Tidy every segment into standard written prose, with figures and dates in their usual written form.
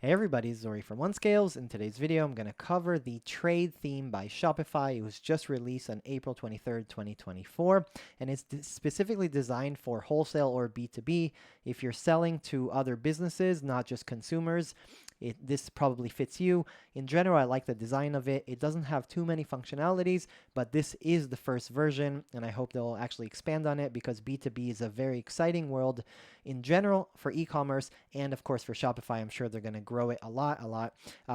Hey everybody, it's Zori from OneScales. In today's video, I'm going to cover the Trade Theme by Shopify. It was just released on April 23rd, 2024, and it's specifically designed for wholesale or B2B. If you're selling to other businesses, not just consumers, this probably fits you. In general, I like the design of it. It doesn't have too many functionalities, but this is the first version, and I hope they'll actually expand on it because B2B is a very exciting world in general for e-commerce, and of course for Shopify. I'm sure they're going to grow it a lot.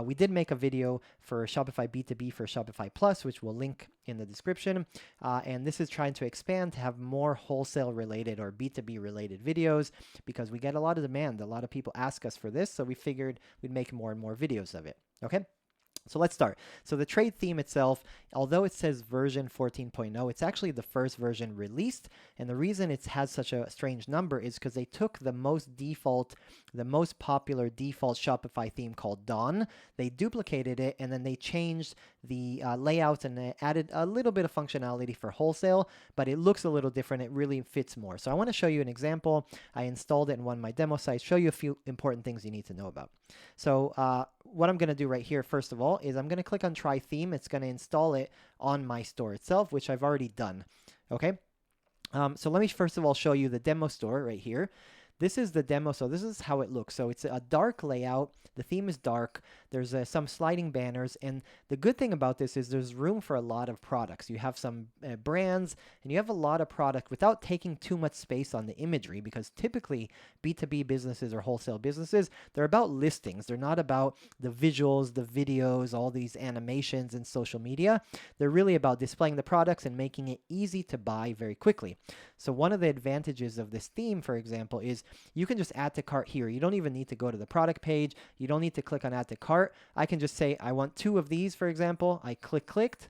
We did make a video for Shopify B2B for Shopify Plus, which we'll link in the description. And this is trying to expand to have more wholesale related or B2B related videos because we get a lot of demand. A lot of people ask us for this, so we figured we'd make more and more videos of it. Okay. So let's start. So the trade theme itself, although it says version 14.0, it's actually the first version released. And the reason it has such a strange number is because they took the most popular default Shopify theme called Dawn. They duplicated it and then they changed the layout and they added a little bit of functionality for wholesale, but it looks a little different. It really fits more. So I want to show you an example. I installed it in one of my demo sites, show you a few important things you need to know about. So what I'm going to do right here, first of all, is I'm going to click on Try Theme. It's going to install it on my store itself, which I've already done. Okay. So let me first of all show you the demo store right here. This is the demo, so this is how it looks. So it's a dark layout. The theme is dark. There's some sliding banners, and the good thing about this is there's room for a lot of products. You have some brands, and you have a lot of product without taking too much space on the imagery, because typically B2B businesses or wholesale businesses, they're about listings. They're not about the visuals, the videos, all these animations and social media. They're really about displaying the products and making it easy to buy very quickly. So one of the advantages of this theme, for example, is you can just add to cart here. You don't even need to go to the product page. You don't need to click on add to cart. I can just say, I want 2 of these, for example. I clicked.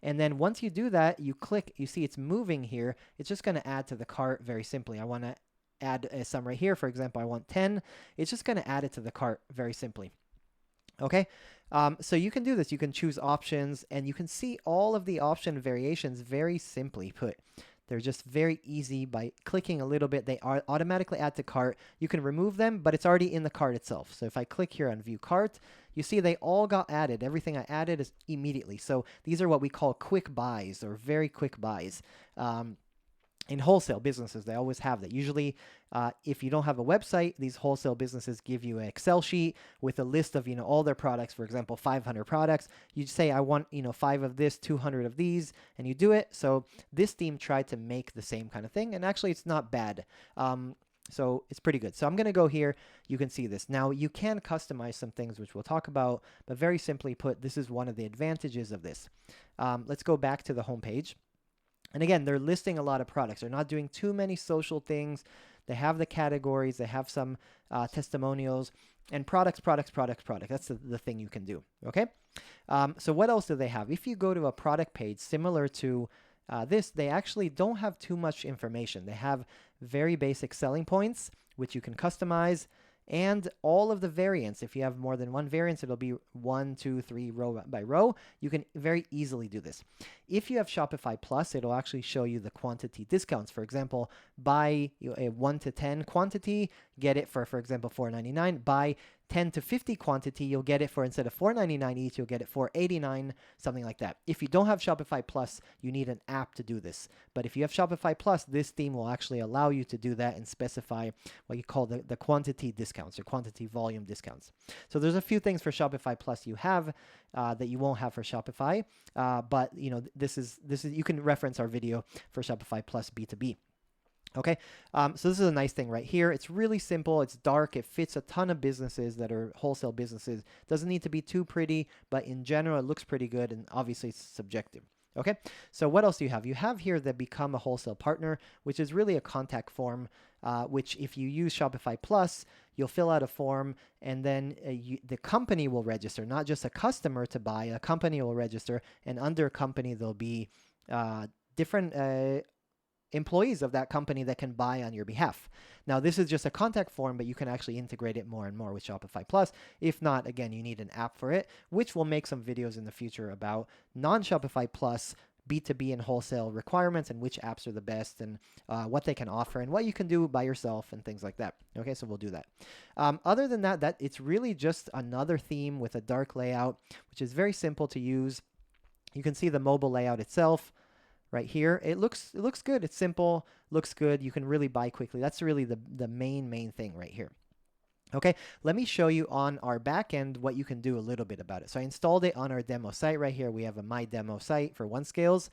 And then once you do that, you click, you see it's moving here. It's just going to add to the cart very simply. I want to add some right here. For example, I want 10. It's just going to add it to the cart very simply. Okay, so you can do this. You can choose options, and you can see all of the option variations very simply put. They're just very easy. By clicking a little bit, they are automatically add to cart. You can remove them, but it's already in the cart itself. So if I click here on view cart, you see they all got added. Everything I added is immediately. So these are what we call quick buys or very quick buys. In wholesale businesses, they always have that. Usually, if you don't have a website, these wholesale businesses give you an Excel sheet with a list of, all their products. For example, 500 products. You say, I want, 5 of this, 200 of these, and you do it. So this theme tried to make the same kind of thing, and actually, it's not bad. So it's pretty good. So I'm going to go here. You can see this. Now, you can customize some things, which we'll talk about, but very simply put, this is one of the advantages of this. Let's go back to the home page. And again, they're listing a lot of products. They're not doing too many social things. They have the categories. They have some testimonials and products. That's the thing you can do. Okay. So what else do they have? If you go to a product page similar to this, they actually don't have too much information. They have very basic selling points, which you can customize, and all of the variants. If you have more than one variant, it'll be 1, 2, 3 row by row. You can very easily do this. If you have Shopify Plus, it'll actually show you the quantity discounts. For example, buy a 1 to 10 quantity, get it for example, $4.99. Buy 10 to 50 quantity, you'll get it for, instead of $4.99 each, you'll get it for $8.99, something like that. If you don't have Shopify Plus, you need an app to do this. But if you have Shopify Plus, this theme will actually allow you to do that and specify what you call the quantity discounts or quantity volume discounts. So there's a few things for Shopify Plus you have that you won't have for Shopify. But this is you can reference our video for Shopify Plus B2B. Okay, so this is a nice thing right here. It's really simple. It's dark. It fits a ton of businesses that are wholesale businesses. Doesn't need to be too pretty, but in general, it looks pretty good, and obviously it's subjective. Okay, so what else do you have? You have here the Become a Wholesale Partner, which is really a contact form, which if you use Shopify Plus, you'll fill out a form, and then the company will register, not just a customer to buy. A company will register, and under a company, there'll be different employees of that company that can buy on your behalf. Now, this is just a contact form, but you can actually integrate it more and more with Shopify Plus. If not, again, you need an app for it, which we'll make some videos in the future about non-Shopify Plus B2B and wholesale requirements and which apps are the best and what they can offer and what you can do by yourself and things like that. Okay, so we'll do that. Other than that, it's really just another theme with a dark layout, which is very simple to use. You can see the mobile layout itself right here. It looks good. It's simple, looks good. You can really buy quickly. That's really the main thing right here. Okay, let me show you on our back end what you can do a little bit about it. So I installed it on our demo site right here. We have a My Demo site for OneScales.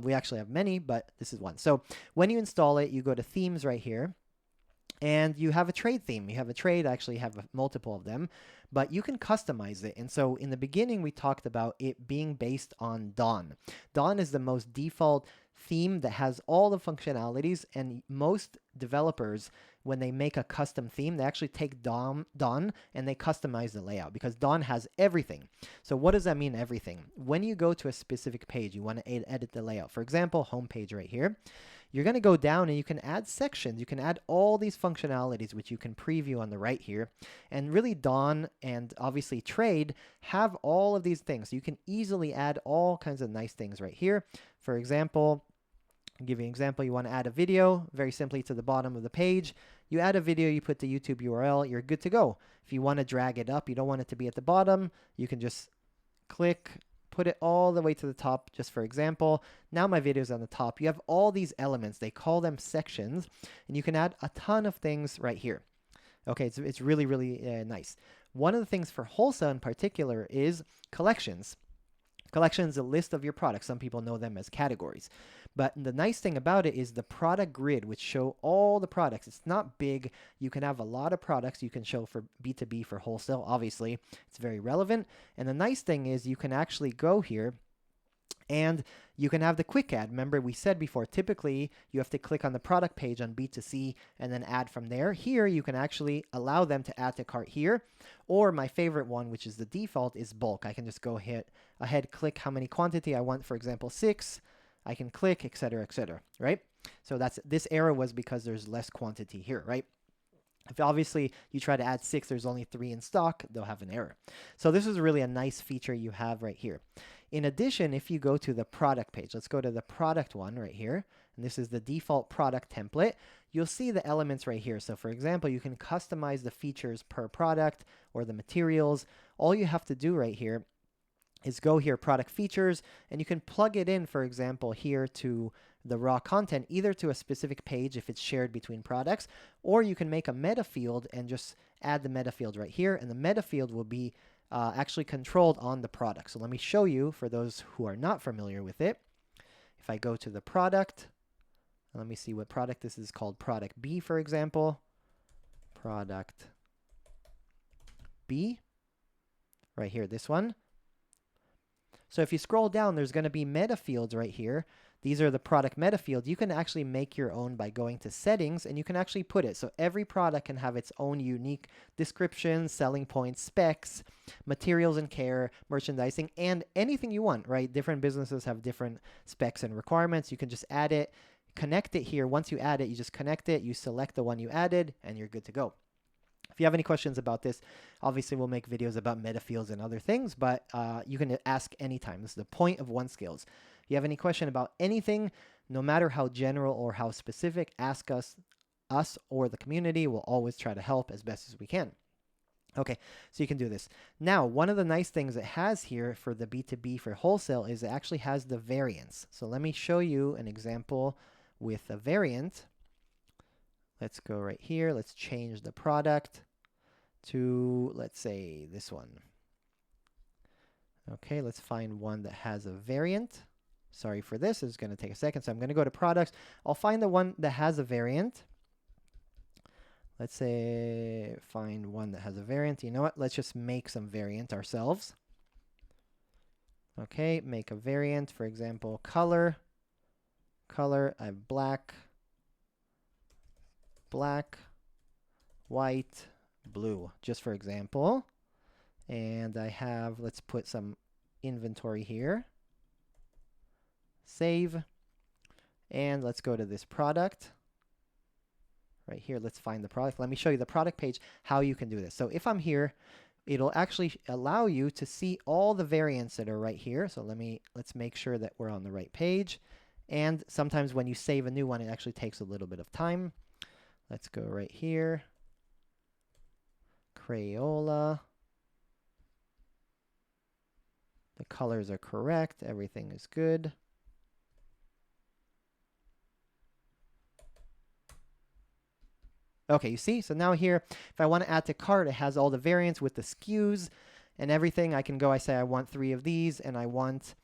We actually have many, but this is one. So when you install it, you go to Themes right here, and you have a trade theme. You have a trade, I actually have multiple of them, but you can customize it. And so in the beginning, we talked about it being based on Dawn. Dawn is the most default theme that has all the functionalities, and most developers, when they make a custom theme, they actually take Dawn and they customize the layout because Dawn has everything. So what does that mean, everything? When you go to a specific page, you want to edit the layout. For example, homepage right here. You're going to go down and you can add sections. You can add all these functionalities, which you can preview on the right here. And really Dawn and obviously Trade have all of these things. So you can easily add all kinds of nice things right here. For example, I'll give you an example. You want to add a video very simply to the bottom of the page. You add a video, you put the YouTube URL, you're good to go. If you want to drag it up, you don't want it to be at the bottom, you can just click, put it all the way to the top, just for example. Now my video is on the top. You have all these elements. They call them sections, and you can add a ton of things right here. Okay, it's really nice. One of the things for wholesale in particular is collections. Collections, a list of your products. Some people know them as categories. But the nice thing about it is the product grid, which show all the products. It's not big. You can have a lot of products you can show for B2B, for wholesale. Obviously, it's very relevant. And the nice thing is you can actually go here and you can have the quick add. Remember, we said before, typically you have to click on the product page on B2C and then add from there. Here, you can actually allow them to add to cart here. Or my favorite one, which is the default, is bulk. I can just go ahead, click how many quantity I want, for example, 6. I can click, etc., right? So this error was because there's less quantity here, right? If obviously you try to add 6, there's only 3 in stock, they'll have an error. So this is really a nice feature you have right here. In addition, if you go to the product page, let's go to the product one right here, and this is the default product template. You'll see the elements right here. So for example, you can customize the features per product or the materials. All you have to do right here is go here, product features, and you can plug it in, for example, here to the raw content, either to a specific page if it's shared between products, or you can make a meta field and just add the meta field right here, and the meta field will be actually controlled on the product. So let me show you for those who are not familiar with it. If I go to the product, let me see what product this is called, product B, for example. Product B, right here, this one. So if you scroll down, there's going to be meta fields right here. These are the product meta fields. You can actually make your own by going to settings, and you can actually put it. So every product can have its own unique description, selling points, specs, materials and care, merchandising, and anything you want, right? Different businesses have different specs and requirements. You can just add it, connect it here. Once you add it, you just connect it, you select the one you added, and you're good to go. If you have any questions about this, obviously we'll make videos about meta fields and other things, but you can ask anytime. This is the point of OneScales. If you have any question about anything, no matter how general or how specific, ask us or the community. We'll always try to help as best as we can. Okay, so you can do this. Now, one of the nice things it has here for the B2B for wholesale is it actually has the variants. So let me show you an example with a variant. Let's go right here. Let's change the product to, let's say, this one. Okay, let's find one that has a variant. Sorry for this. It's going to take a second. So I'm going to go to products. I'll find the one that has a variant. Let's say find one that has a variant. You know what? Let's just make some variant ourselves. Okay, make a variant. For example, color. I have black, white, blue, just for example. And I have, let's put some inventory here. Save. And let's go to this product. Right here, let's find the product. Let me show you the product page, how you can do this. So if I'm here it'll actually allow you to see all the variants that are right here. So let's make sure that we're on the right page. And sometimes when you save a new one, it actually takes a little bit of time. Let's go right here. Crayola. The colors are correct. Everything is good. Okay, you see? So now here, if I want to add to cart, it has all the variants with the SKUs and everything. I can go, I say I want 3 of these and I want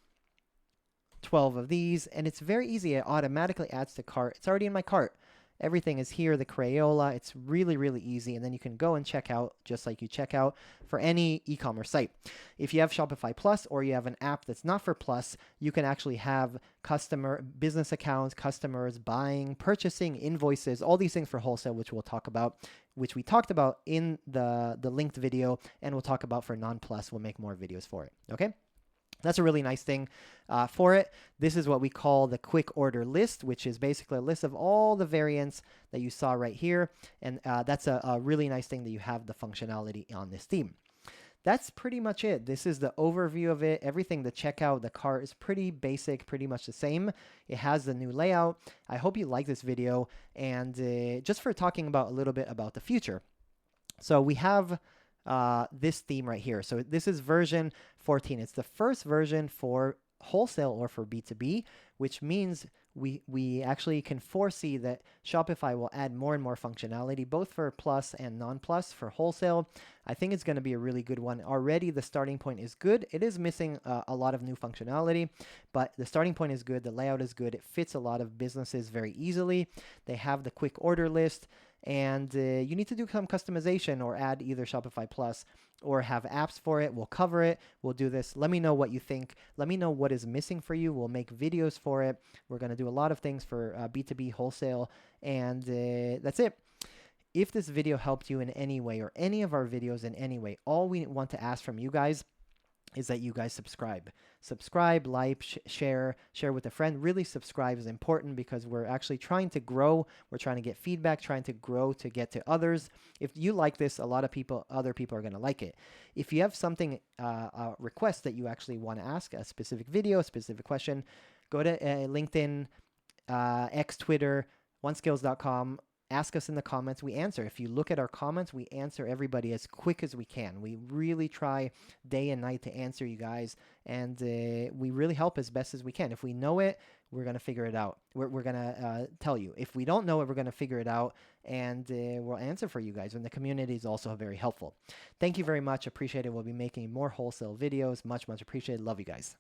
12 of these. And it's very easy. It automatically adds to cart. It's already in my cart. Everything is here, the Crayola. It's really, really easy. And then you can go and check out just like you check out for any e-commerce site. If you have Shopify Plus or you have an app that's not for Plus, you can actually have customer business accounts, customers buying, purchasing, invoices, all these things for wholesale, which we'll talk about, which we talked about in the linked video, and we'll talk about for non-Plus. We'll make more videos for it. Okay? That's a really nice thing for it. This is what we call the quick order list, which is basically a list of all the variants that you saw right here. And that's a really nice thing that you have the functionality on this theme. That's pretty much it. This is the overview of it. Everything, the checkout, the cart is pretty basic, pretty much the same. It has the new layout. I hope you like this video. And just for talking about a little bit about the future. So we have this theme right here. So this is version 14. It's the first version for wholesale or for B2B, which means we actually can foresee that Shopify will add more and more functionality, both for Plus and non-Plus for wholesale. I think it's going to be a really good one. Already the starting point is good. It is missing a lot of new functionality, but the starting point is good. The layout is good. It fits a lot of businesses very easily. They have the quick order list. And you need to do some customization or add either Shopify Plus or have apps for it. We'll cover it. We'll do this. Let me know what you think. Let me know what is missing for you. We'll make videos for it. We're going to do a lot of things for B2B wholesale. And that's it. If this video helped you in any way or any of our videos in any way, all we want to ask from you guys is that you guys subscribe, like, share with a friend. Really, subscribe is important because we're actually trying to grow. We're trying to get feedback, trying to grow to get to others. If you like this, a lot of other people are going to like it. If you have something, a request that you actually want to ask, a specific video, a specific question, go to LinkedIn, X, Twitter, oneskills.com. Ask us in the comments. We answer. If you look at our comments, we answer everybody as quick as we can. We really try day and night to answer you guys, and we really help as best as we can. If we know it, we're going to figure it out. We're going to tell you. If we don't know it, we're going to figure it out, and we'll answer for you guys. And the community is also very helpful. Thank you very much. Appreciate it. We'll be making more wholesale videos. Much, much appreciated. Love you guys.